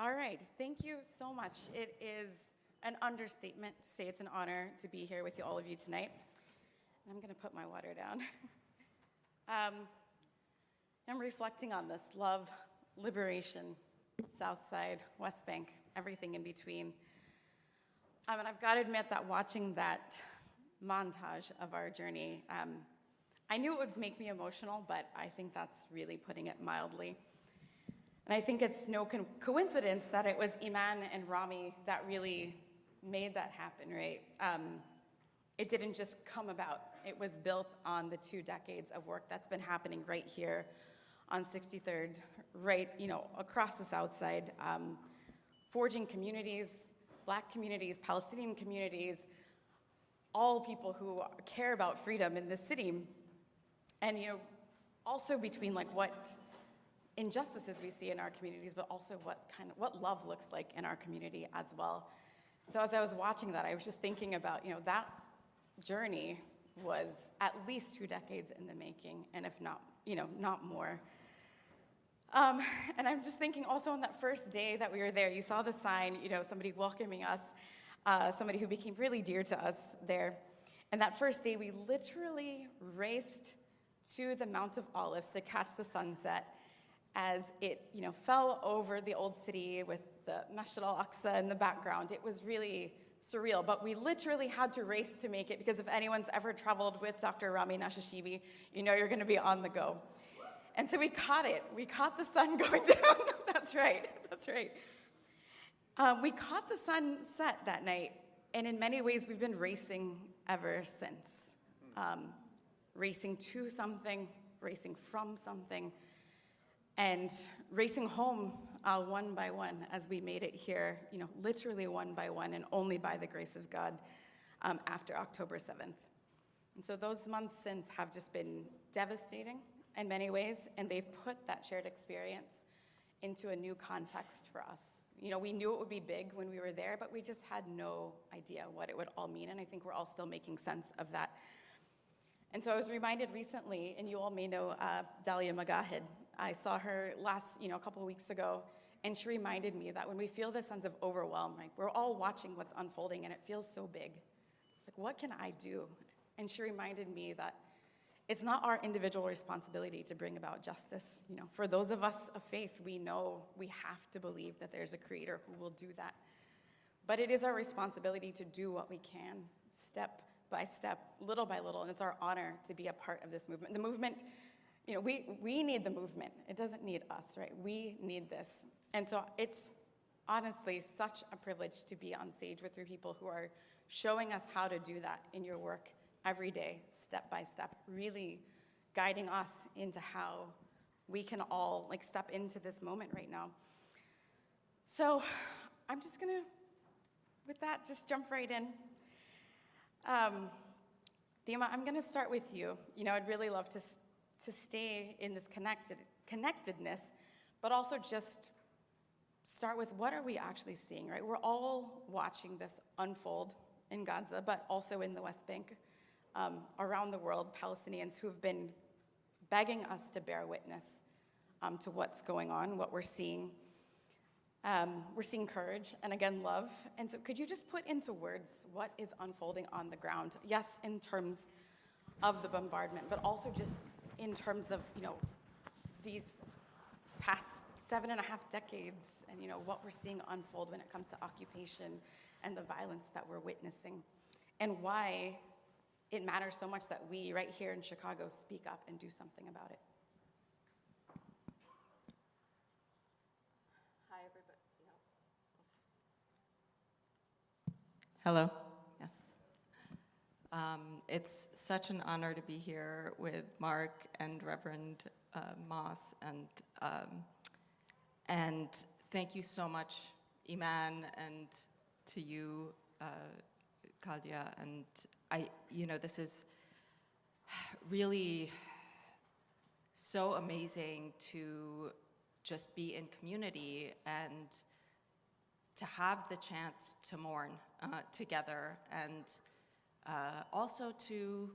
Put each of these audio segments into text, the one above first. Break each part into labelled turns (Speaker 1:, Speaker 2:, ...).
Speaker 1: All right, thank you so much. It is an understatement to say it's an honor to be here with all of you tonight. I'm going to put my water down. I'm reflecting on this love, liberation, South Side, West Bank, everything in between. And I've got to admit that watching that montage of our journey, I knew it would make me emotional, but I think that's really putting it mildly. And I think it's no coincidence that it was IMAN and Rami that really made that happen, right? It didn't just come about. It was built on the 2 decades of work that's been happening right here on 63rd, right, across the South Side, forging communities, Black communities, Palestinian communities, all people who care about freedom in this city. And, also between what injustices we see in our communities, but also what love looks like in our community as well. So as I was watching that, I was just thinking about, that journey was at least 2 decades in the making, and if not, not more. And I'm just thinking also on that first day that we were there, you saw the sign, somebody welcoming us, somebody who became really dear to us there. And that first day, we literally raced to the Mount of Olives to catch the sunset as it, fell over the old city with the Masjid al-Aqsa in the background. It was really surreal, but we literally had to race to make it because if anyone's ever traveled with Dr. Rami Nashashibi, you're going to be on the go. And so we caught it. We caught the sun going down. That's right. We caught the sunset that night, and in many ways, we've been racing ever since. Racing to something, racing from something, and racing home one by one as we made it here, literally one by one, and only by the grace of God after October 7th. And so those months since have just been devastating in many ways, and they've put that shared experience into a new context for us. We knew it would be big when we were there, but we just had no idea what it would all mean, and I think we're all still making sense of that. And so I was reminded recently, and you all may know Dalia Magahid. I saw her a couple of weeks ago, and she reminded me that when we feel this sense of overwhelm, we're all watching what's unfolding, and it feels so big. It's like, what can I do? And she reminded me that it's not our individual responsibility to bring about justice. For those of us of faith, we know we have to believe that there's a creator who will do that. But it is our responsibility to do what we can, step by step, little by little, and it's our honor to be a part of this movement. The movement, we need the movement. It doesn't need us, right? We need this. And so it's honestly such a privilege to be on stage with 3 people who are showing us how to do that in your work every day, step by step, really guiding us into how we can all step into this moment right now. So I'm just gonna, with that, just jump right in. Dima, I'm gonna start with you. I'd really love to stay in this connectedness, but also just start with what are we actually seeing, right? We're all watching this unfold in Gaza, but also in the West Bank. Around the world, Palestinians who have been begging us to bear witness to what's going on, what we're seeing. We're seeing courage and, again, love. And so could you just put into words what is unfolding on the ground? Yes, in terms of the bombardment, but also just in terms of, these past 7.5 decades and, what we're seeing unfold when it comes to occupation and the violence that we're witnessing, and why it matters so much that we, right here in Chicago, speak up and do something about it.
Speaker 2: Hi, everybody. Hello. Yes. It's such an honor to be here with Marc and Reverend Moss, and thank you so much, Iman, and to you, Khaldia, and this is really so amazing to just be in community and to have the chance to mourn together, and also to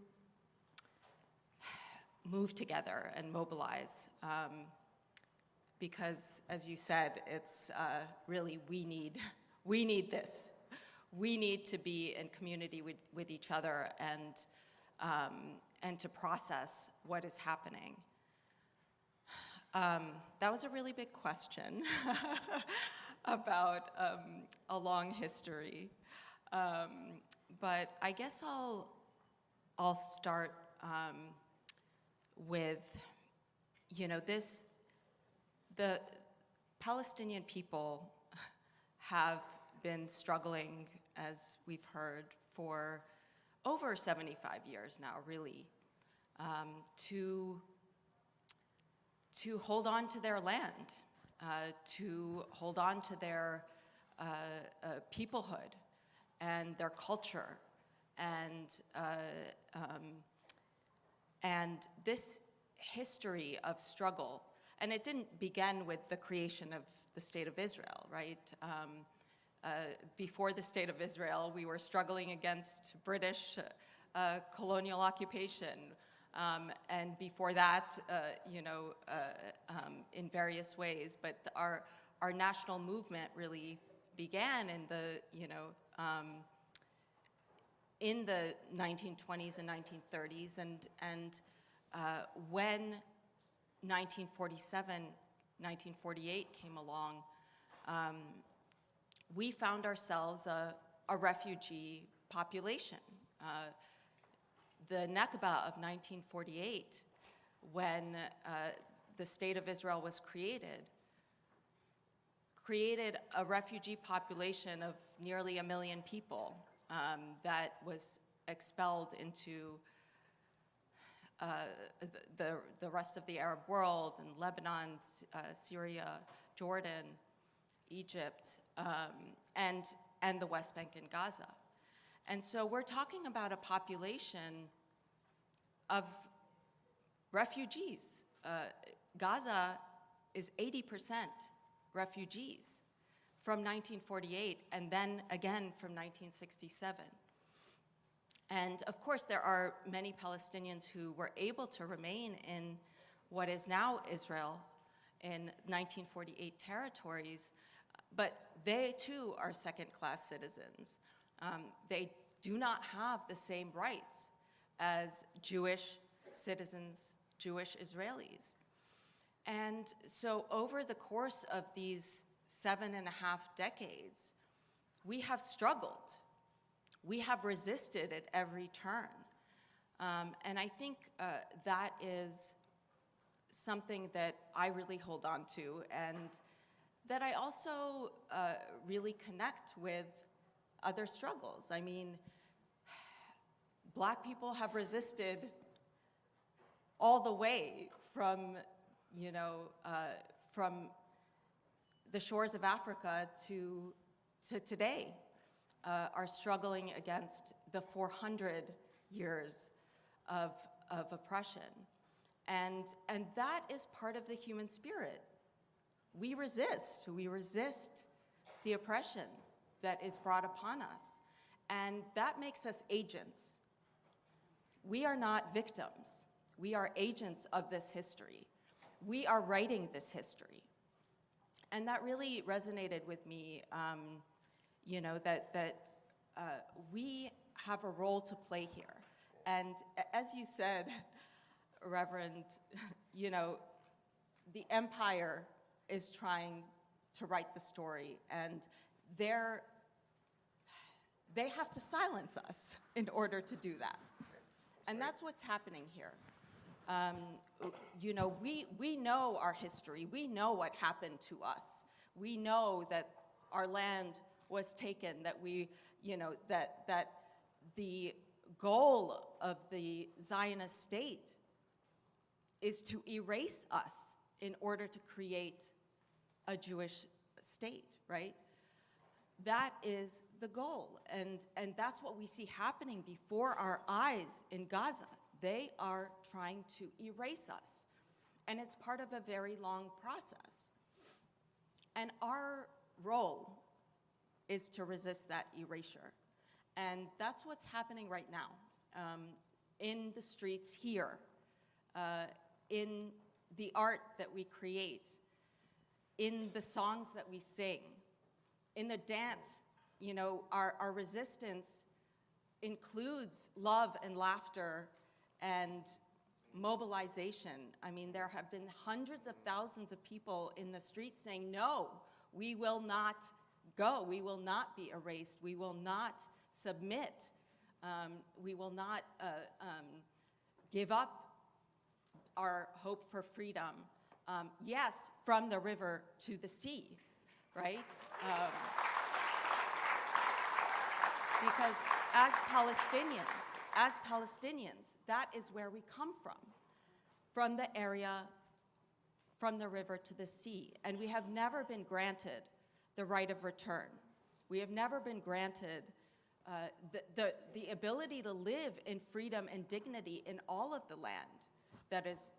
Speaker 2: move together and mobilize. because, as you said, it's really we need this. We need to be in community with each other and to process what is happening. That was a really big question about a long history, but I guess I'll start with, the Palestinian people have been struggling, as we've heard, for over 75 years now, really, to hold on to their land, to hold on to their peoplehood and their culture, and this history of struggle. And it didn't begin with the creation of the State of Israel, right? Before the State of Israel, we were struggling against British colonial occupation. And before that, in various ways. But our national movement really began in the 1920s and 1930s. And when 1947, 1948 came along, we found ourselves a refugee population. The Nakba of 1948, when the State of Israel was created a refugee population of nearly 1 million people that was expelled into the rest of the Arab world, and Lebanon, Syria, Jordan, Egypt, and the West Bank and Gaza. And so we're talking about a population of refugees. Gaza is 80% refugees from 1948, and then again from 1967. And of course, there are many Palestinians who were able to remain in what is now Israel in 1948 territories, but they too are second-class citizens. They do not have the same rights as Jewish citizens, Jewish Israelis. And so over the course of these 7.5 decades, we have struggled. We have resisted at every turn. And I think that is something that I really hold on to, and that I also really connect with other struggles. I mean, Black people have resisted all the way from, from the shores of Africa to today, are struggling against the 400 years of oppression. And that is part of the human spirit. We resist the oppression that is brought upon us. And that makes us agents. We are not victims. We are agents of this history. We are writing this history. And that really resonated with me, that we have a role to play here. And as you said, Reverend, the empire is trying to write the story, and they have to silence us in order to do that. And that's what's happening here. We know our history. We know what happened to us. We know that our land was taken, that that the goal of the Zionist state is to erase us in order to create a Jewish state, right? That is the goal, and that's what we see happening before our eyes in Gaza. They are trying to erase us, and it's part of a very long process. And our role is to resist that erasure, and that's what's happening right now in the streets here, in the art that we create. in the songs that we sing, in the dance. You know, our resistance includes love and laughter and mobilization. I mean, there have been hundreds of thousands of people in the streets saying, no, we will not go. We will not be erased. We will not submit. We will not give up our hope for freedom. Yes, from the river to the sea, right? Because as Palestinians, that is where we come from the area, from the river to the sea. And we have never been granted the right of return. We have never been granted the ability to live in freedom and dignity in all of the land that is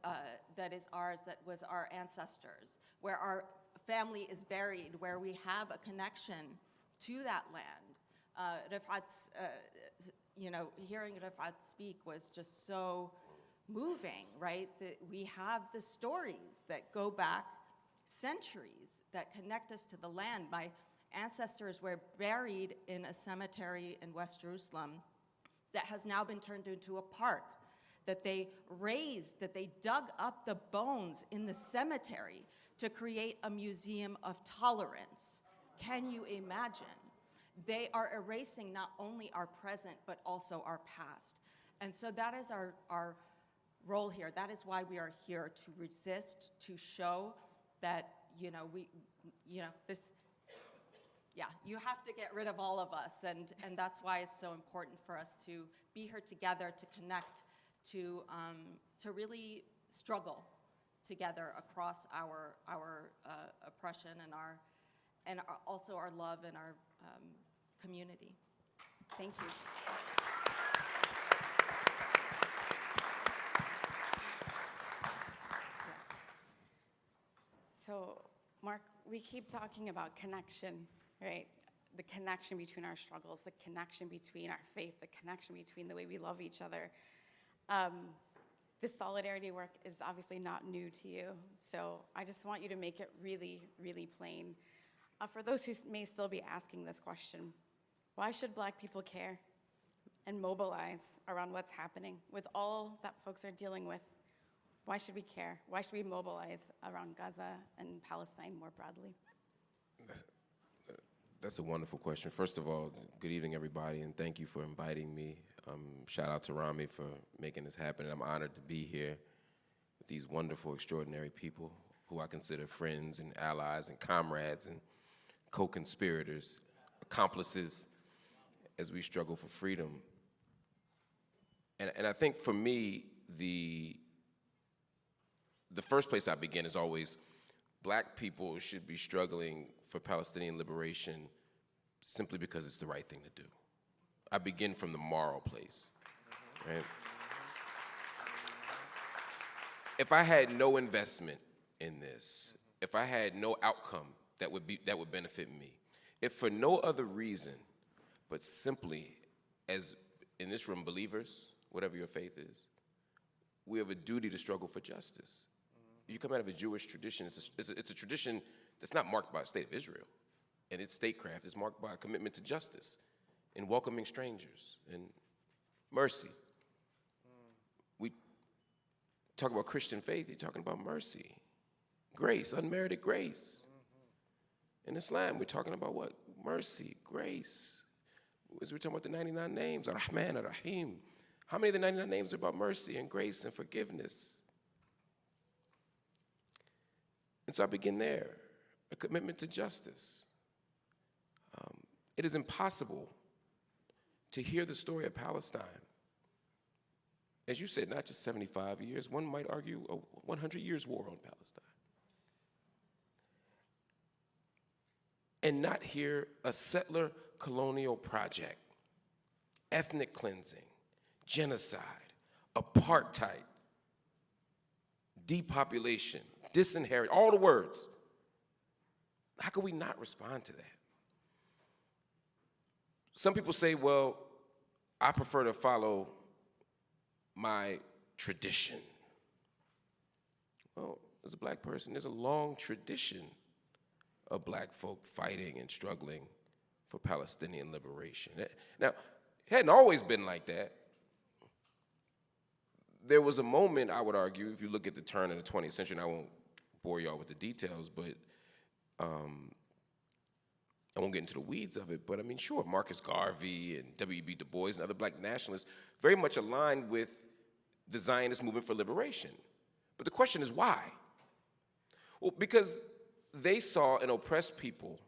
Speaker 2: ours, that was our ancestors, where our family is buried, where we have a connection to that land. Rifat's, hearing Rifat speak was just so moving, right? That we have the stories that go back centuries that connect us to the land. My ancestors were buried in a cemetery in West Jerusalem that has now been turned into a park, that they raised, that they dug up the bones in the cemetery to create a museum of tolerance. Can you imagine? They are erasing not only our present, but also our past. And so that is our role here. That is why we are here, to resist, to show that, you have to get rid of all of us. And that's why it's so important for us to be here together, to connect, to really struggle together across our oppression and also our love and our community.
Speaker 1: Thank you. Yes. So, Marc, we keep talking about connection, right? The connection between our struggles, the connection between our faith, the connection between the way we love each other. This solidarity work is obviously not new to you, so I just want you to make it really, really plain. For those who may still be asking this question, why should Black people care and mobilize around what's happening with all that folks are dealing with? Why should we care? Why should we mobilize around Gaza and Palestine more broadly?
Speaker 3: That's a wonderful question. First of all, good evening, everybody, and thank you for inviting me. Shout out to Rami for making this happen. I'm honored to be here with these wonderful, extraordinary people who I consider friends and allies and comrades and co-conspirators, accomplices, as we struggle for freedom. And I think for me, the first place I begin is always Black people should be struggling for Palestinian liberation simply because it's the right thing to do. I begin from the moral place, right? If I had no investment in this, if I had no outcome that would benefit me, if for no other reason but simply as, in this room, believers, whatever your faith is, we have a duty to struggle for justice. You come out of a Jewish tradition. It's a tradition that's not marked by the state of Israel, and its statecraft is marked by a commitment to justice and welcoming strangers and mercy. We talk about Christian faith, you're talking about mercy, grace, unmerited grace. In Islam, we're talking about what? Mercy, grace. As we're talking about the 99 names, Ar-Rahman, Ar-Rahim. How many of the 99 names are about mercy and grace and forgiveness? And so I begin there, a commitment to justice. It is impossible to hear the story of Palestine. As you said, not just 75 years, one might argue a 100 years war on Palestine. And not hear a settler colonial project, ethnic cleansing, genocide, apartheid, depopulation, disinherit, all the words. How could we not respond to that? Some people say, well, I prefer to follow my tradition. Well, as a Black person, there's a long tradition of black folk fighting and struggling for Palestinian liberation. Now, it hadn't always been like that. There was a moment, I would argue, if you look at the turn of the 20th century, and I won't bore y'all with the details, but I won't get into the weeds of it, but I mean, sure, Marcus Garvey and W.E.B. Du Bois and other black nationalists very much aligned with the Zionist movement for liberation. But the question is why? Well, because they saw an oppressed people,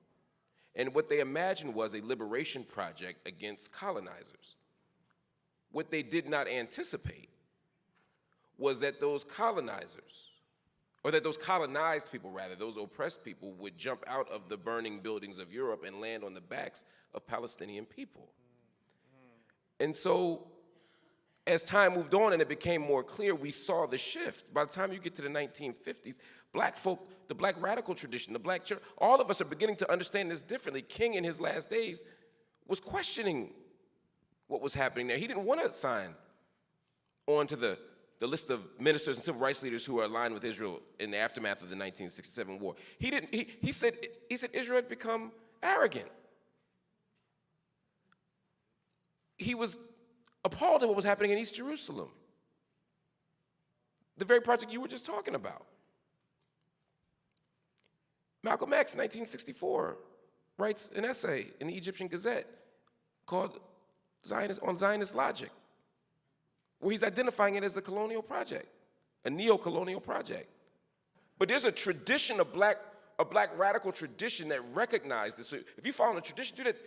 Speaker 3: and what they imagined was a liberation project against colonizers. What they did not anticipate was that those colonizers, or that those colonized people rather, those oppressed people would jump out of the burning buildings of Europe and land on the backs of Palestinian people. And so, as time moved on and it became more clear, we saw the shift. By the time you get to the 1950s, black folk, the black radical tradition, the black church, all of us are beginning to understand this differently. King in his last days was questioning what was happening there. He didn't want to sign on to the list of ministers and civil rights leaders who are aligned with Israel in the aftermath of the 1967 war. He said Israel had become arrogant. He was appalled at what was happening in East Jerusalem, the very project you were just talking about. Malcolm X, 1964, writes an essay in the Egyptian Gazette called Zionist Logic, where he's identifying it as a colonial project, a neo-colonial project. But there's a tradition, a black radical tradition that recognized this. So if you follow the tradition, do that.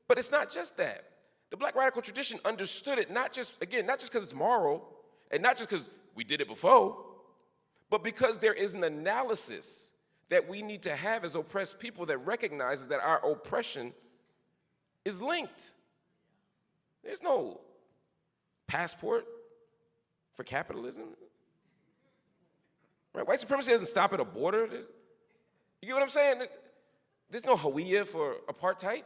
Speaker 3: But it's not just that. The black radical tradition understood it, not just because it's moral, and not just because we did it before, but because there is an analysis that we need to have as oppressed people that recognizes that our oppression is linked. There's no passport for capitalism. Right? White supremacy doesn't stop at a border. You get what I'm saying? There's no Hawiyah for apartheid.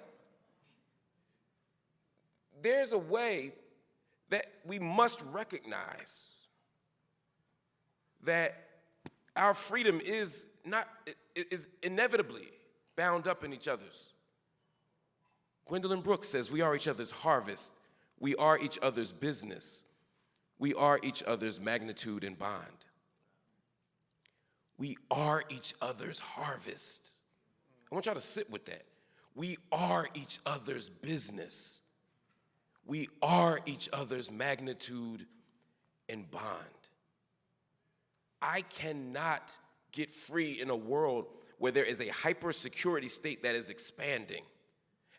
Speaker 3: There's a way that we must recognize that our freedom is inevitably bound up in each other's. Gwendolyn Brooks says, we are each other's harvest. We are each other's business. We are each other's magnitude and bond. We are each other's harvest. I want y'all to sit with that. We are each other's business. We are each other's magnitude and bond. I cannot get free in a world where there is a hyper-security state that is expanding.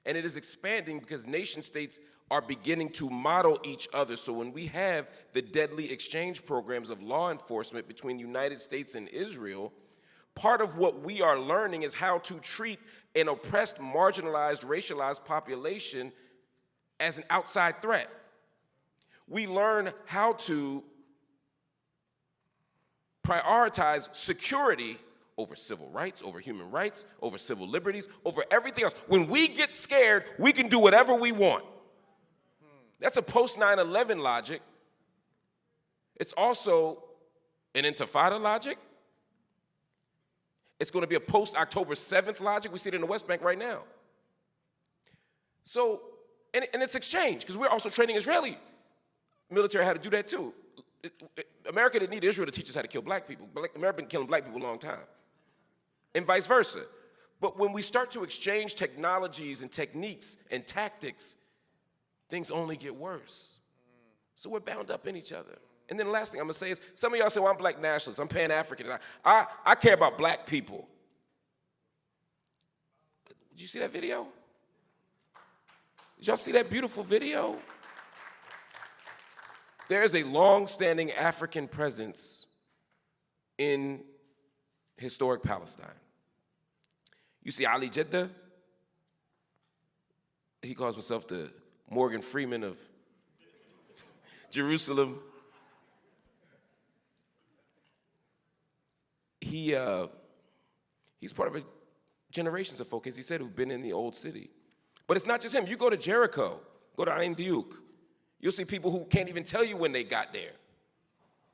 Speaker 3: And it is expanding because nation states are beginning to model each other. So when we have the deadly exchange programs of law enforcement between the United States and Israel, part of what we are learning is how to treat an oppressed, marginalized, racialized population as an outside threat. We learn how to prioritize security over civil rights, over human rights, over civil liberties, over everything else. When we get scared, we can do whatever we want. That's a post-9/11 logic. It's also an intifada logic. It's going to be a post-October 7th logic. We see it in the West Bank right now. So, and it's exchange, because we're also training Israeli military how to do that too. America didn't need Israel to teach us how to kill black people. America been killing black people a long time. And vice versa. But when we start to exchange technologies and techniques and tactics, things only get worse. So we're bound up in each other. And then the last thing I'm gonna say is, some of y'all say, well, I'm black nationalist, I'm Pan-African, I care about black people. Did you see that video? Did y'all see that beautiful video? There is a long-standing African presence in historic Palestine. You see Ali Jeddah, he calls himself the Morgan Freeman of Jerusalem. He's part of a generations of folk, as he said, who've been in the old city. But it's not just him. You go to Jericho, go to Ain Diuk, you'll see people who can't even tell you when they got there,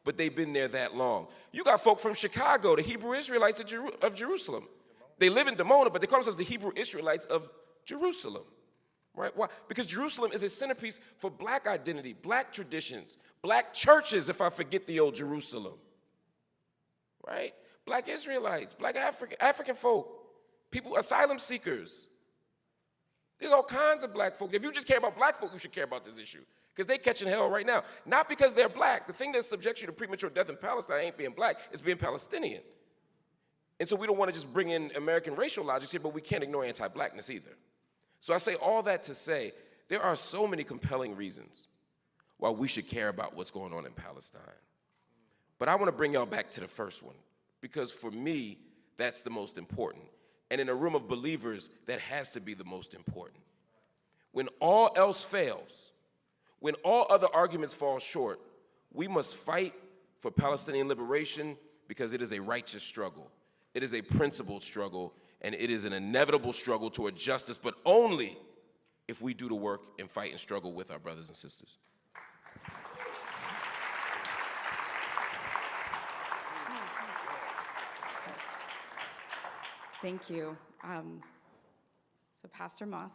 Speaker 3: but they've been there that long. You got folk from Chicago, the Hebrew Israelites of Jerusalem. They live in Dimona, but they call themselves the Hebrew Israelites of Jerusalem. Right? Why? Because Jerusalem is a centerpiece for black identity, black traditions, black churches, if I forget the old Jerusalem. Right? Black Israelites, black African folk, people, asylum seekers. There's all kinds of black folk. If you just care about black folk, you should care about this issue. Because they're catching hell right now. Not because they're black. The thing that subjects you to premature death in Palestine ain't being black, it's being Palestinian. And so we don't want to just bring in American racial logics here, but we can't ignore anti-blackness either. So I say all that to say, there are so many compelling reasons why we should care about what's going on in Palestine. But I want to bring y'all back to the first one, because for me, that's the most important. And in a room of believers, that has to be the most important. When all else fails, when all other arguments fall short, we must fight for Palestinian liberation because it is a righteous struggle. It is a principled struggle, and it is an inevitable struggle toward justice, but only if we do the work and fight and struggle with our brothers and sisters.
Speaker 1: Thank you. So Pastor Moss,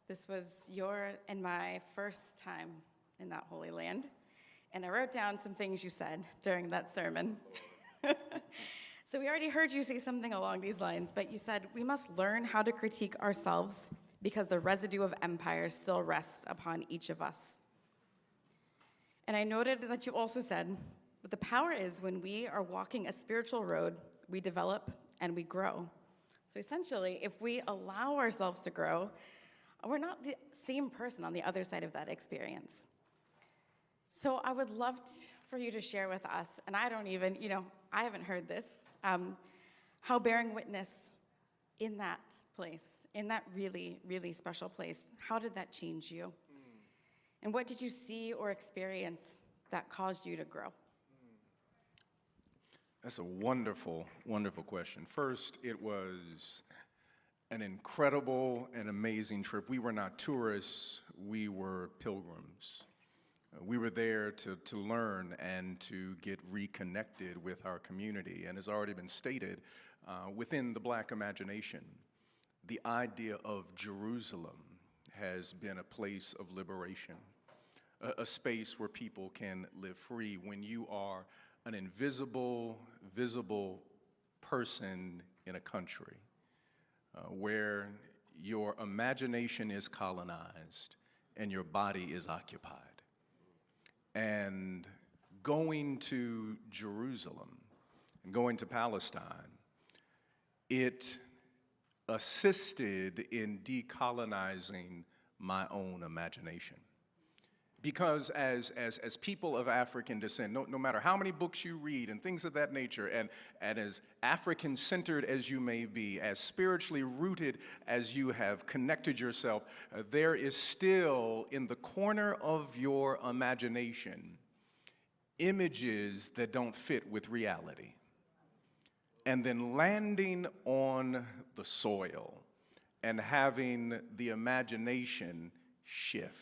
Speaker 1: this was your and my first time in that Holy Land, and I wrote down some things you said during that sermon. So we already heard you say something along these lines, but you said, we must learn how to critique ourselves because the residue of empire still rests upon each of us. And I noted that you also said, but the power is when we are walking a spiritual road, we develop and we grow. So essentially, if we allow ourselves to grow, we're not the same person on the other side of that experience. So I would love for you to share with us, and I don't even, I haven't heard this, how bearing witness in that place, in that really, really special place, how did that change you? And what did you see or experience that caused you to grow?
Speaker 4: That's a wonderful, wonderful question. First, it was an incredible and amazing trip. We were not tourists, we were pilgrims. We were there to learn and to get reconnected with our community. And as already been stated, within the Black imagination, the idea of Jerusalem has been a place of liberation, a space where people can live free when you are an invisible, visible person in a country where your imagination is colonized and your body is occupied. And going to Jerusalem and going to Palestine, it assisted in decolonizing my own imagination. Because as people of African descent, no matter how many books you read and things of that nature, and as African-centered as you may be, as spiritually rooted as you have connected yourself, there is still in the corner of your imagination images that don't fit with reality. And then landing on the soil and having the imagination shift.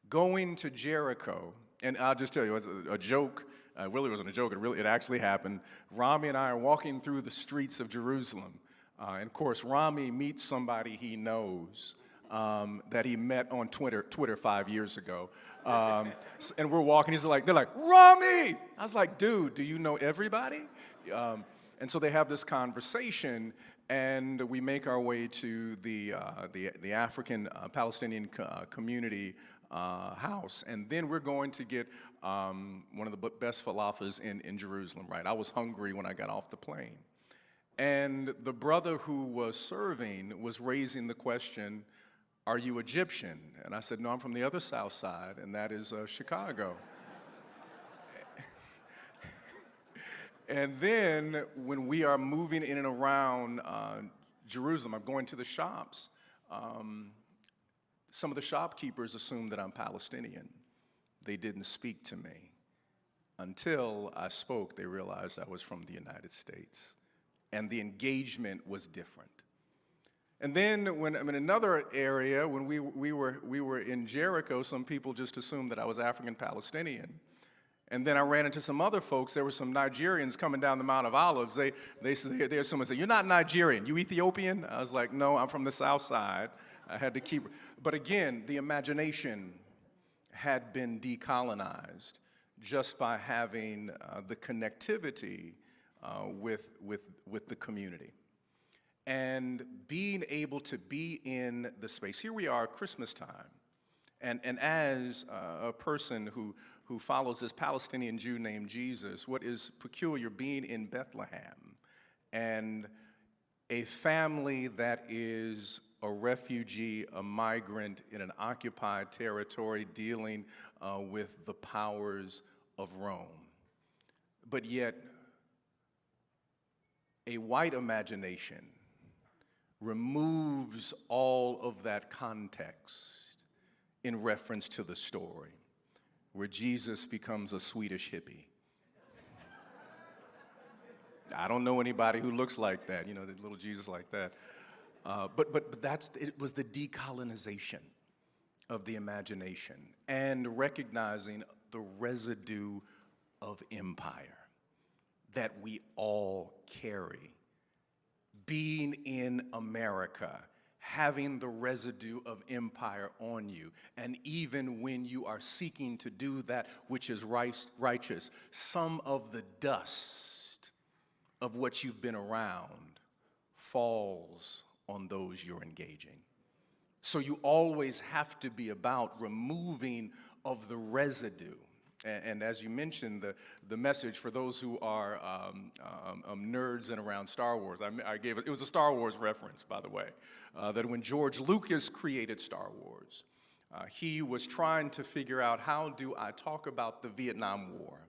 Speaker 4: Going to Jericho, and I'll just tell you, it's a joke. It really wasn't a joke. It actually happened. Rami and I are walking through the streets of Jerusalem. And of course, Rami meets somebody he knows that he met on Twitter 5 years ago. And we're walking, they're like, Rami! I was like, dude, do you know everybody? And so they have this conversation, and we make our way to the African Palestinian community house, and then we're going to get one of the best falafels in Jerusalem, right? I was hungry when I got off the plane. And the brother who was serving was raising the question, are you Egyptian? And I said, no, I'm from the other south side, and that is Chicago. And then when we are moving in and around Jerusalem, I'm going to the shops. Some of the shopkeepers assumed that I'm Palestinian. They didn't speak to me. Until I spoke, they realized I was from the United States. And the engagement was different. And then in another area, when we were in Jericho, some people just assumed that I was African Palestinian. And then I ran into some other folks. There were some Nigerians coming down the Mount of Olives. Someone said, "You're not Nigerian, you Ethiopian?" I was like, "No, I'm from the South Side." I had to keep, but again, the imagination had been decolonized just by having the connectivity with the community. And being able to be in the space. Here we are, Christmas time. And as a person who follows this Palestinian Jew named Jesus, what is peculiar being in Bethlehem and a family that is a refugee, a migrant in an occupied territory dealing with the powers of Rome. But yet, a white imagination removes all of that context in reference to the story, where Jesus becomes a Swedish hippie. I don't know anybody who looks like that, the little Jesus like that. But it was the decolonization of the imagination and recognizing the residue of empire that we all carry. Being in America, having the residue of empire on you, and even when you are seeking to do that which is righteous, some of the dust of what you've been around falls on those you're engaging. So you always have to be about removing of the residue. And as you mentioned, the message for those who are nerds and around Star Wars, I gave it was a Star Wars reference, by the way, that when George Lucas created Star Wars, he was trying to figure out, how do I talk about the Vietnam War?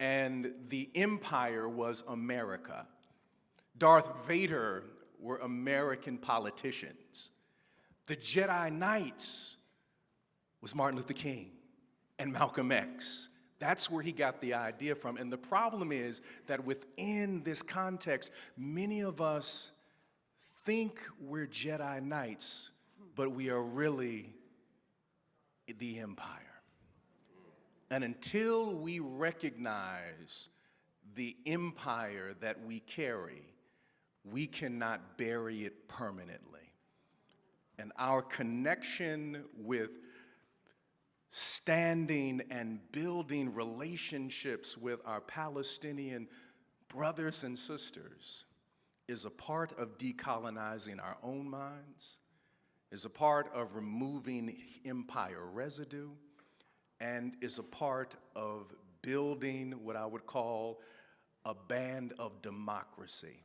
Speaker 4: And the empire was America. Darth Vader were American politicians. The Jedi Knights was Martin Luther King and Malcolm X. That's where he got the idea from. And the problem is that within this context, many of us think we're Jedi Knights, but we are really the empire. And until we recognize the empire that we carry, we cannot bury it permanently. And our connection with standing and building relationships with our Palestinian brothers and sisters is a part of decolonizing our own minds, is a part of removing empire residue, and is a part of building what I would call a band of democracy.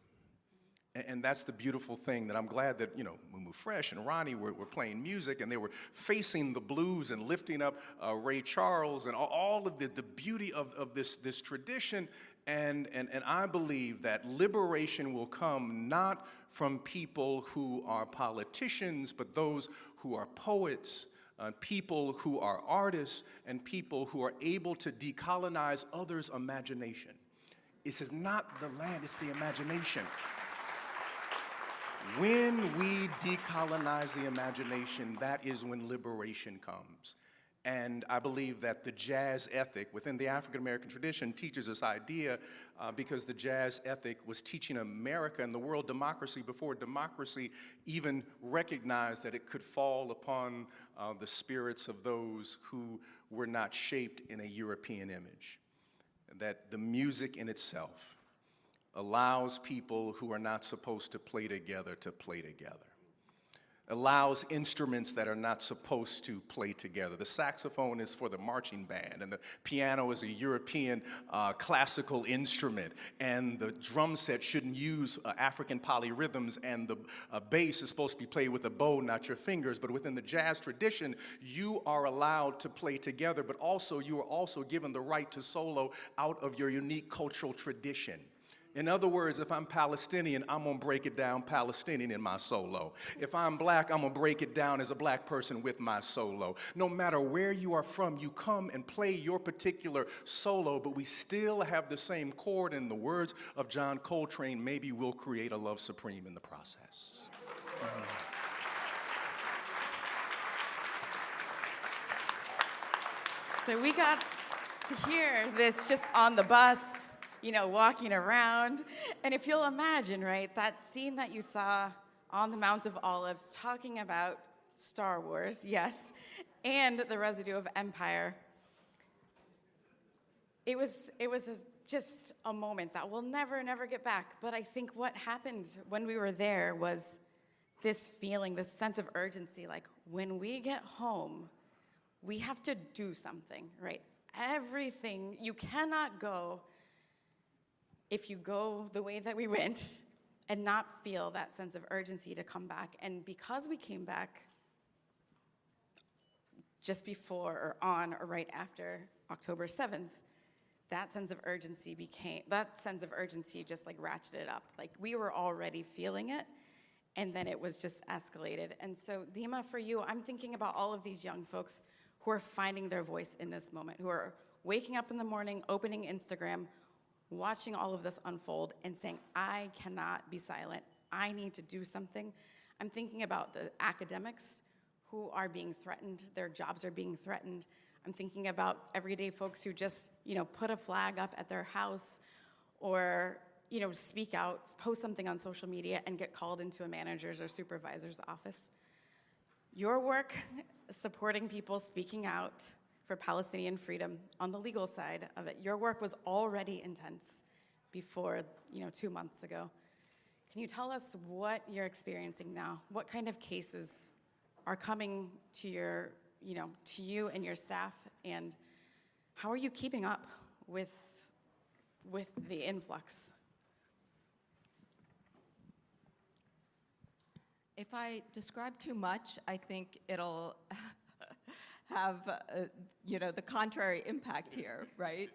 Speaker 4: And that's the beautiful thing, that I'm glad that, when we're Fresh and Ronnie were playing music and they were facing the blues and lifting up Ray Charles and all of the beauty of this tradition. And I believe that liberation will come not from people who are politicians, but those who are poets, people who are artists, and people who are able to decolonize others' imagination. It says not the land, it's the imagination. When we decolonize the imagination, that is when liberation comes. And I believe that the jazz ethic within the African American tradition teaches this idea because the jazz ethic was teaching America and the world democracy before democracy even recognized that it could fall upon the spirits of those who were not shaped in a European image. That the music in itself allows people who are not supposed to play together, allows instruments that are not supposed to play together. The saxophone is for the marching band, and the piano is a European classical instrument, and the drum set shouldn't use African polyrhythms, and the bass is supposed to be played with a bow, not your fingers. But within the jazz tradition, you are allowed to play together, but also you are also given the right to solo out of your unique cultural tradition. In other words, if I'm Palestinian, I'm gonna break it down Palestinian in my solo. If I'm black, I'm gonna break it down as a black person with my solo. No matter where you are from, you come and play your particular solo, but we still have the same chord. In the words of John Coltrane, maybe we'll create a love supreme in the process.
Speaker 1: So we got to hear this just on the bus, walking around. And if you'll imagine, right, that scene that you saw on the Mount of Olives talking about Star Wars, yes, and the residue of empire, it was just a moment that we'll never get back. But I think what happened when we were there was this feeling, this sense of urgency, like when we get home, we have to do something, right? Everything, you cannot go if you go the way that we went and not feel that sense of urgency to come back. And because we came back just before or on or right after October 7th, that sense of urgency just like ratcheted up. Like we were already feeling it, and then it was just escalated. And so, Dima, for you, I'm thinking about all of these young folks who are finding their voice in this moment, who are waking up in the morning, opening Instagram, watching all of this unfold and saying, I cannot be silent. I need to do something. I'm thinking about the academics who are being threatened. Their jobs are being threatened. I'm thinking about everyday folks who just, put a flag up at their house or, speak out, post something on social media and get called into a manager's or supervisor's office. Your work supporting people speaking out for Palestinian freedom on the legal side of it, your work was already intense before, 2 months ago. Can you tell us what you're experiencing now? What kind of cases are coming to to you and your staff, and how are you keeping up with the influx?
Speaker 2: If I describe too much, I think it'll have, the contrary impact here, right?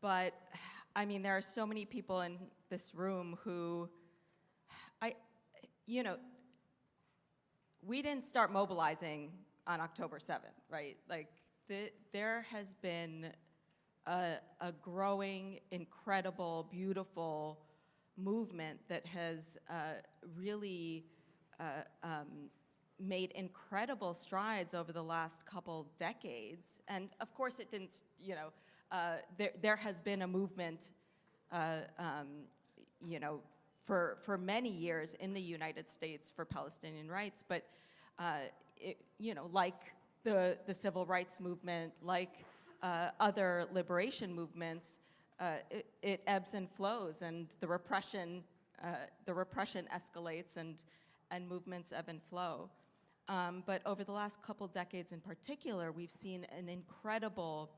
Speaker 2: But, there are so many people in this room who, we didn't start mobilizing on October 7th, right? Like, there has been a growing, incredible, beautiful movement that has really made incredible strides over the last couple decades. And of course it didn't, there has been a movement, for many years in the United States for Palestinian rights, but like the civil rights movement, like other liberation movements, it ebbs and flows, and the repression escalates, and movements ebb and flow. But over the last couple decades in particular, we've seen an incredible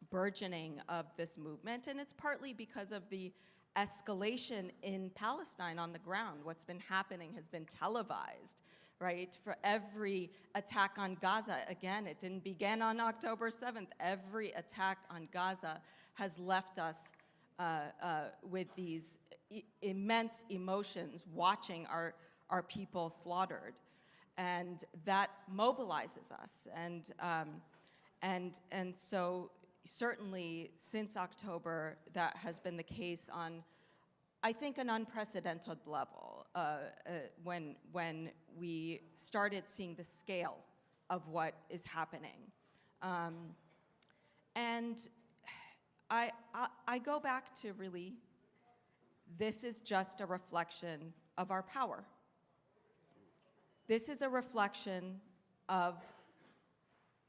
Speaker 2: burgeoning of this movement, and it's partly because of the escalation in Palestine on the ground. What's been happening has been televised, right? For every attack on Gaza, again, it didn't begin on October 7th. Every attack on Gaza has left us with these immense emotions watching our people slaughtered. And that mobilizes us. And so certainly since October, that has been the case on, I think, an unprecedented level when we started seeing the scale of what is happening. And I go back to really, this is just a reflection of our power. This is a reflection of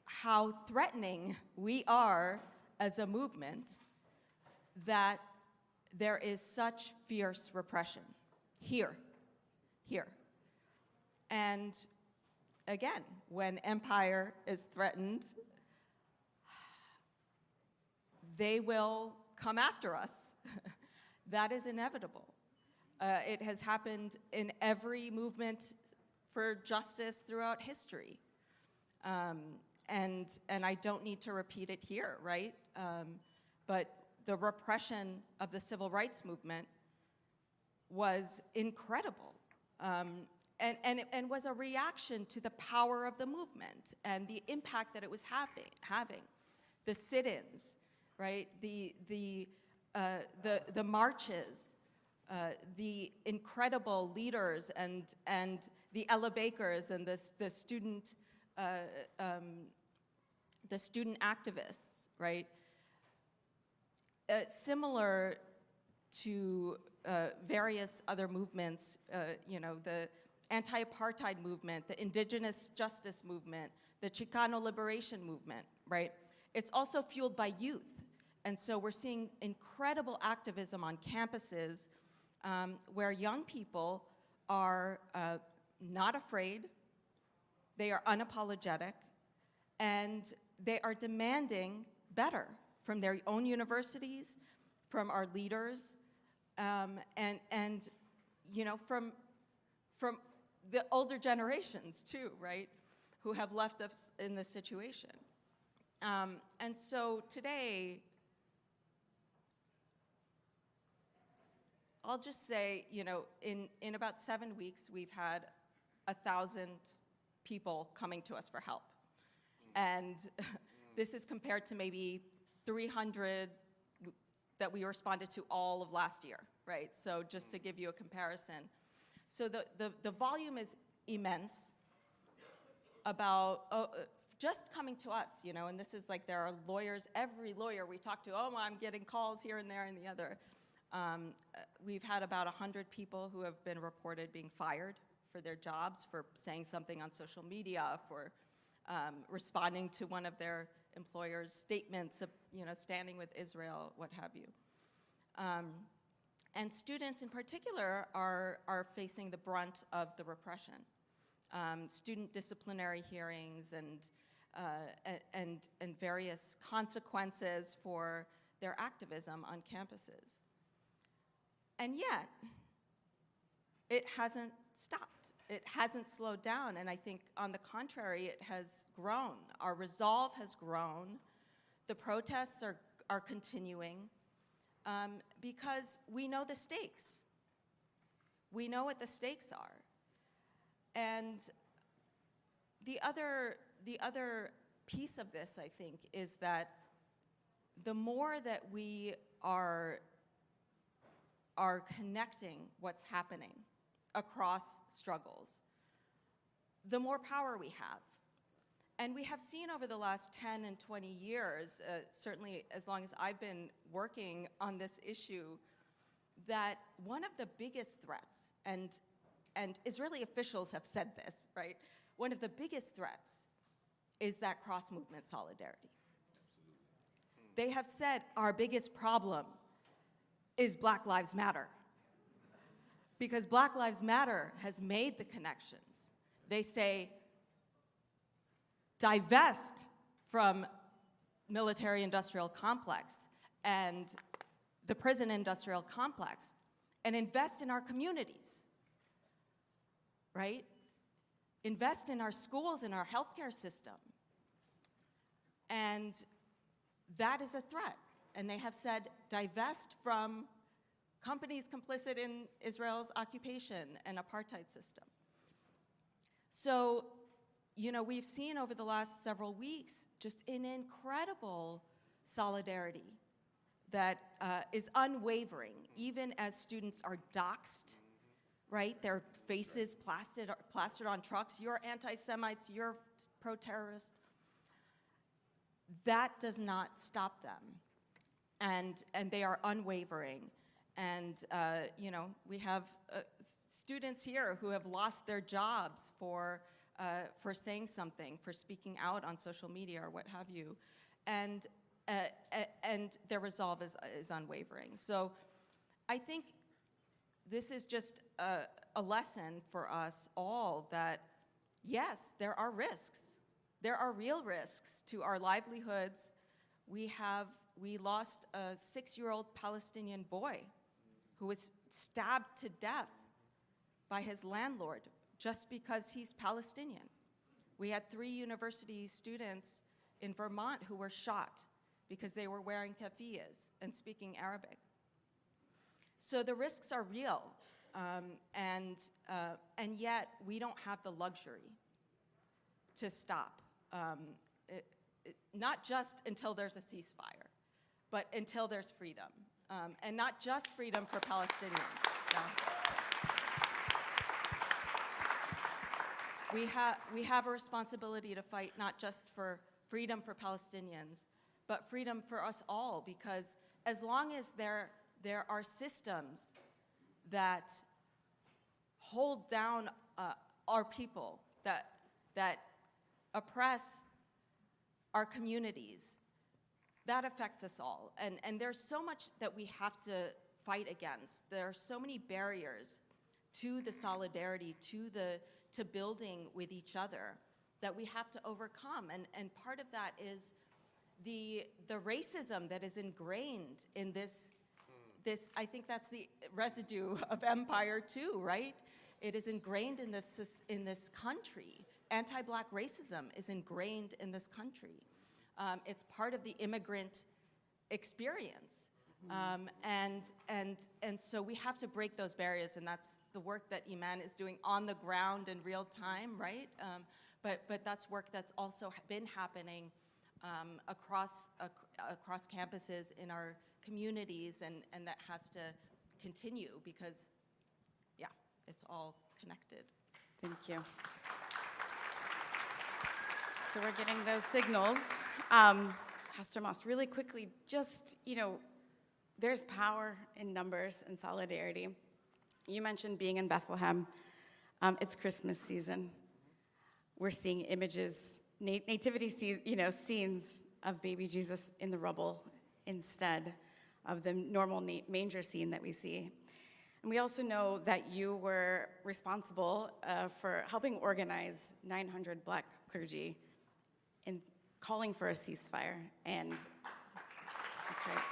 Speaker 2: how threatening we are as a movement, that there is such fierce repression here. And again, when empire is threatened, they will come after us. That is inevitable. It has happened in every movement for justice throughout history. And I don't need to repeat it here, right? But the repression of the civil rights movement was incredible, and was a reaction to the power of the movement and the impact that it was having. The sit-ins, right? The marches, the incredible leaders and the Ella Bakers and the student activists right? Similar to various other movements, the anti-apartheid movement, the indigenous justice movement, the Chicano liberation movement, right? It's also fueled by youth. And so we're seeing incredible activism on campuses where young people are not afraid, they are unapologetic, and they are demanding better from their own universities, from our leaders, and from the older generations too, right, who have left us in this situation. And so today, I'll just say, in about 7 weeks, we've had 1,000 people coming to us for help. And this is compared to maybe 300 that we responded to all of last year, right? So just to give you a comparison. So the volume is immense. Just coming to us, and this is like there are lawyers, every lawyer we talk to, I'm getting calls here and there and the other. We've had about 100 people who have been reported being fired for their jobs, for saying something on social media, for responding to one of their employers' statements of, standing with Israel, what have you. And students in particular are facing the brunt of the repression. Student disciplinary hearings and various consequences for their activism on campuses. And yet, it hasn't stopped. It hasn't slowed down, and I think, on the contrary, it has grown. Our resolve has grown. The protests are continuing because we know the stakes. We know what the stakes are. And the other piece of this, I think, is that the more that we are connecting what's happening across struggles, the more power we have. And we have seen over the last 10 and 20 years, certainly as long as I've been working on this issue, that one of the biggest threats, and Israeli officials have said this, right? One of the biggest threats is that cross-movement solidarity. They have said our biggest problem is Black Lives Matter. Because Black Lives Matter has made the connections. They say, divest from military-industrial complex and the prison-industrial complex and invest in our communities, right? Invest in our schools and our healthcare system. And that is a threat. And they have said, divest from companies complicit in Israel's occupation and apartheid system. So, we've seen over the last several weeks just an incredible solidarity that is unwavering, even as students are doxxed, right? Their faces plastered on trucks. You're anti-Semites, you're pro-terrorist. That does not stop them. And they are unwavering. And, we have students here who have lost their jobs for saying something, for speaking out on social media or what have you. And their resolve is unwavering. So I think this is just a lesson for us all that, yes, there are risks. There are real risks to our livelihoods. We lost a 6-year-old Palestinian boy who was stabbed to death by his landlord just because he's Palestinian. We had 3 university students in Vermont who were shot because they were wearing keffiyehs and speaking Arabic. So the risks are real, and yet we don't have the luxury to stop, not just until there's a ceasefire, but until there's freedom. And not just freedom for Palestinians. No. We have a responsibility to fight not just for freedom for Palestinians, but freedom for us all, because as long as there are systems that hold down our people, that oppress our communities, that affects us all. And there's so much that we have to fight against. There are so many barriers to the solidarity, to building with each other, that we have to overcome. And part of that is the racism that is ingrained in this, I think that's the residue of empire too, right? It is ingrained in this country. Anti-Black racism is ingrained in this country. It's part of the immigrant experience. And so we have to break those barriers, and that's the work that IMAN is doing on the ground in real time, right? But that's work that's also been happening across campuses in our communities, and that has to continue because, yeah, it's all connected.
Speaker 1: Thank you. So we're getting those signals. Pastor Moss, really quickly, just, there's power in numbers and solidarity. You mentioned being in Bethlehem. It's Christmas season. We're seeing images, nativity scenes of baby Jesus in the rubble instead of the normal manger scene that we see. And we also know that you were responsible for helping organize 900 Black clergy in calling for a ceasefire. And that's right.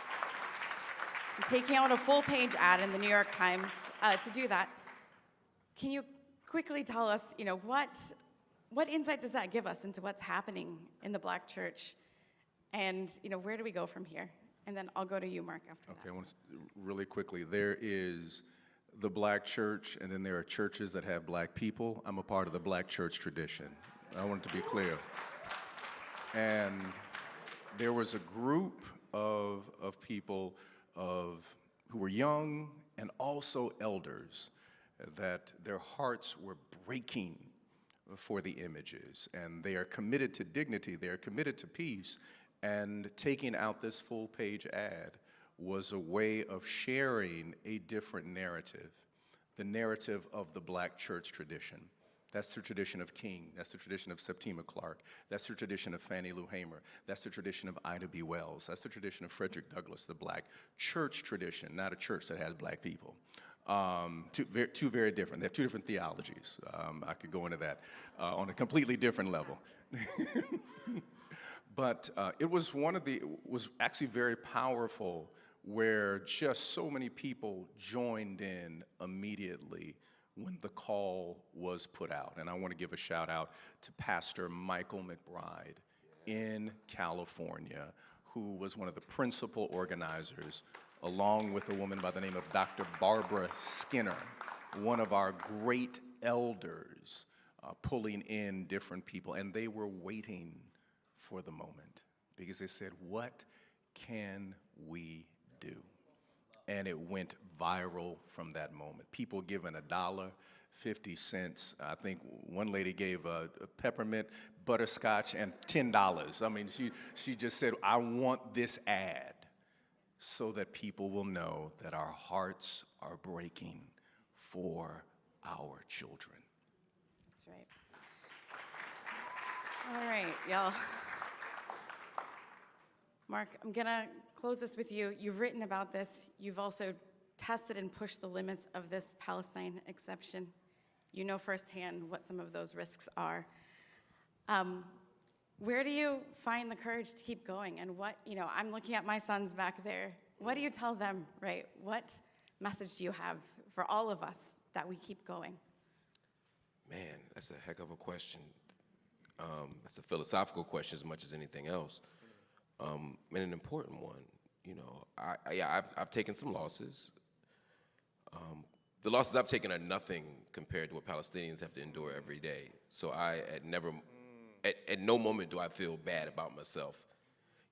Speaker 1: And taking out a full-page ad in the New York Times to do that. Can you quickly tell us, what insight does that give us into what's happening in the Black church? And, where do we go from here? And then I'll go to you, Mark, after that.
Speaker 4: Okay, I want to, really quickly, there is the Black church, and then there are churches that have Black people. I'm a part of the Black church tradition. I want it to be clear. And there was a group of people who were young and also elders that their hearts were breaking for the images, and they are committed to dignity, they are committed to peace, and taking out this full-page ad was a way of sharing a different narrative, the narrative of the Black church tradition. That's the tradition of King, that's the tradition of Septima Clark, that's the tradition of Fannie Lou Hamer, that's the tradition of Ida B. Wells, that's the tradition of Frederick Douglass, the Black church tradition, not a church that has Black people. Two very different, they have two different theologies. I could go into that on a completely different level. But it was was actually very powerful, where just so many people joined in immediately when the call was put out. And I want to give a shout out to Pastor Michael McBride in California, who was one of the principal organizers, along with a woman by the name of Dr. Barbara Skinner, one of our great elders, pulling in different people. And they were waiting for the moment because they said, what can we do? And it went viral from that moment. People giving $1, 50 cents. I think one lady gave a peppermint, butterscotch, and $10. I mean, she just said, I want this ad so that people will know that our hearts are breaking for our children.
Speaker 1: That's right. All right, y'all. Mark, I'm gonna close this with you. You've written about this. You've also tested and pushed the limits of this Palestine exception. You know firsthand what some of those risks are. Where do you find the courage to keep going? And what, I'm looking at my sons back there. What do you tell them, right? What message do you have for all of us that we keep going?
Speaker 3: Man, that's a heck of a question. It's a philosophical question as much as anything else, and an important one. I've taken some losses. The losses I've taken are nothing compared to what Palestinians have to endure every day. So at no moment do I feel bad about myself.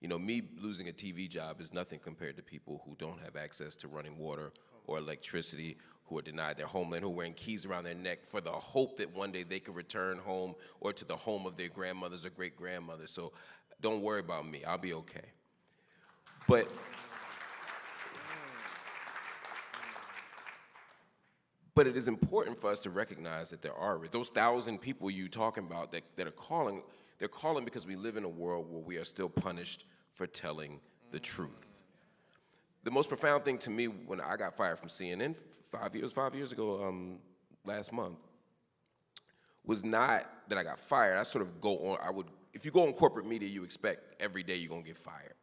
Speaker 3: Me losing a TV job is nothing compared to people who don't have access to running water or electricity, who are denied their homeland, who are wearing keys around their neck for the hope that one day they could return home or to the home of their grandmothers or great-grandmothers. So don't worry about me. I'll be okay. But it is important for us to recognize that there are those 1,000 people you talking about that are calling. They're calling because we live in a world where we are still punished for telling the truth. The most profound thing to me when I got fired from CNN 5 years ago, last month, was not that I got fired. I sort of go on. If you go on corporate media, you expect every day you're gonna get fired.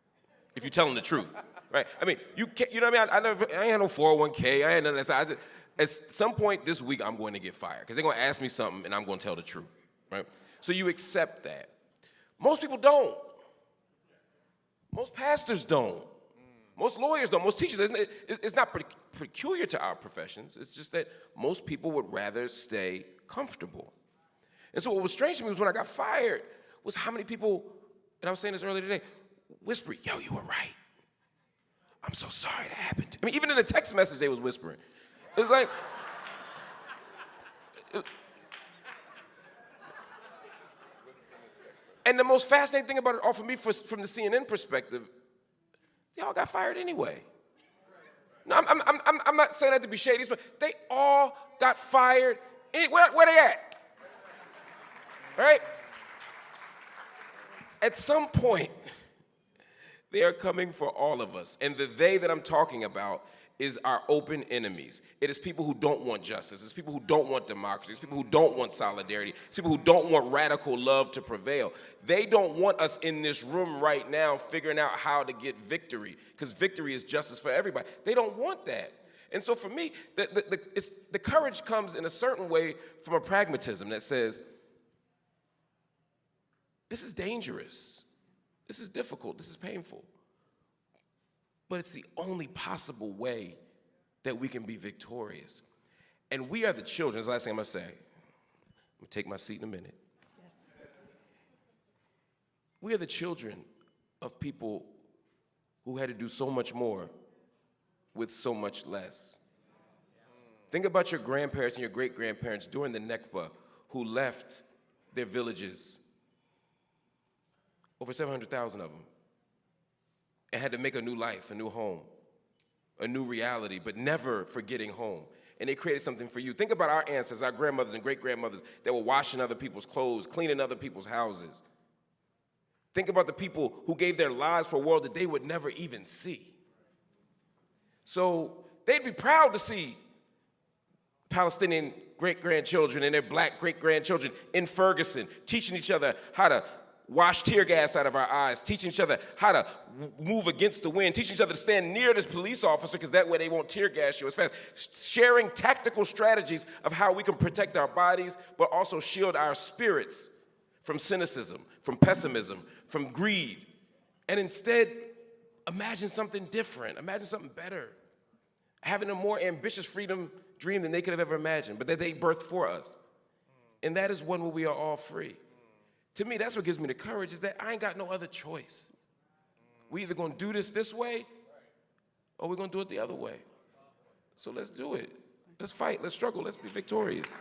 Speaker 3: If you're telling the truth, right? I mean, you know what I mean? I ain't had no 401k. I ain't none of that. At some point this week, I'm going to get fired because they're going to ask me something and I'm going to tell the truth, right? So you accept that. Most people don't. Most pastors don't. Most lawyers don't. Most teachers, it's not peculiar to our professions. It's just that most people would rather stay comfortable. And so what was strange to me was when I got fired was how many people, and I was saying this earlier today, whispered, yo, you were right. I'm so sorry that happened to me. I mean, even in a text message, they was whispering. It's like, and the most fascinating thing about it all for me from the CNN perspective, they all got fired anyway. No, I'm not saying that to be shady, but they all got fired. Where they at? Right? At some point, they are coming for all of us. And the they that I'm talking about is our open enemies. It is people who don't want justice. It's people who don't want democracy. It's people who don't want solidarity. It's people who don't want radical love to prevail. They don't want us in this room right now figuring out how to get victory, because victory is justice for everybody. They don't want that. And so for me, the courage comes in a certain way from a pragmatism that says, this is dangerous. This is difficult. This is painful. But it's the only possible way that we can be victorious. And we are the children. That's the last thing I'm going to say. I'm going to take my seat in a minute.
Speaker 1: Yes.
Speaker 3: We are the children of people who had to do so much more with so much less. Think about your grandparents and your great-grandparents during the Nakba who left their villages, over 700,000 of them, and had to make a new life, a new home, a new reality, but never forgetting home. And they created something for you. Think about our ancestors, our grandmothers and great-grandmothers that were washing other people's clothes, cleaning other people's houses. Think about the people who gave their lives for a world that they would never even see. So they'd be proud to see Palestinian great-grandchildren and their black great-grandchildren in Ferguson teaching each other how to wash tear gas out of our eyes, teaching each other how to move against the wind, teaching each other to stand near this police officer because that way they won't tear gas you as fast, sharing tactical strategies of how we can protect our bodies but also shield our spirits from cynicism, from pessimism, from greed. And instead, imagine something different, imagine something better, having a more ambitious freedom dream than they could have ever imagined, but that they birthed for us. And that is one where we are all free. To me, that's what gives me the courage, is that I ain't got no other choice. We either gonna do this way, or we're gonna do it the other way. So let's do it. Let's fight, let's struggle, let's be victorious.